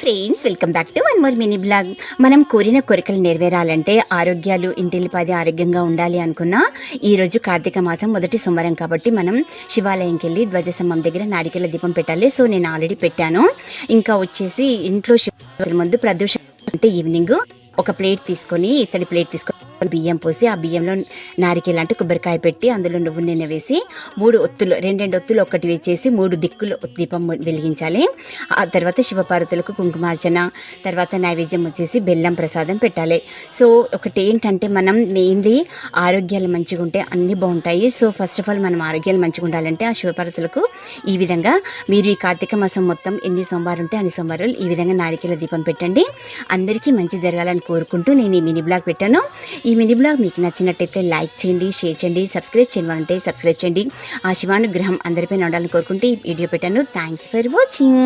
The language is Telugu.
Friends, welcome back to one more mini blog. మనం కోరిన కోరికలు నెరవేరాలంటే ఆరోగ్యాలు ఇంటిల్లిపాది ఆరోగ్యంగా ఉండాలి అనుకున్నా ఈరోజు కార్తీక మాసం మొదటి సోమవారం కాబట్టి మనం శివాలయంకి వెళ్ళి ధ్వజస్తంభం దగ్గర నారికేల దీపం పెట్టాలి. సో నేను ఆల్రెడీ పెట్టాను. ఇంకా వచ్చేసి ఇంట్లో శివాలయం ముందు ప్రదోష అంటే ఈవినింగ్ ఒక ప్లేట్ తీసుకొని ఇత్తడి ప్లేట్ తీసుకొని బియ్యం పోసి ఆ బియ్యంలో నారికేల అంటే కొబ్బరికాయ పెట్టి అందులో నువ్వు నూనె వేసి 3 ఒత్తులు రెండు ఒత్తులు ఒకటి వేసేసి 3 దిక్కులు దీపం వెలిగించాలి. ఆ తర్వాత శివపార్వతులకు కుంకుమార్చన, తర్వాత నైవేద్యం వచ్చేసి బెల్లం ప్రసాదం పెట్టాలి. సో ఒకటి ఏంటంటే మనం మెయిన్లీ ఆరోగ్యాలు మంచిగా ఉంటే అన్నీ బాగుంటాయి. సో ఫస్ట్ ఆఫ్ ఆల్ మనం ఆరోగ్యాలు మంచిగా ఉండాలంటే ఆ శివపార్వతులకు ఈ విధంగా మీరు ఈ కార్తీక మాసం మొత్తం ఎన్ని సోమవారం ఉంటే అన్ని సోమవారాలు ఈ విధంగా నారికేల దీపం పెట్టండి. అందరికీ మంచి జరగాలని కోరుకుంటూ నేను ఈ మినీ బ్లాగ్ పెట్టాను. ఈ మినీ బ్లాగ్ మీకు నచ్చినట్టయితే లైక్ చేయండి, షేర్ చేయండి, సబ్స్క్రైబ్ చేయాలంటే సబ్స్క్రైబ్ చేయండి. ఆ శివానుగ్రహం అందరిపై ఉండాలని కోరుకుంటూ ఈ వీడియో పెట్టాను. Thanks for watching.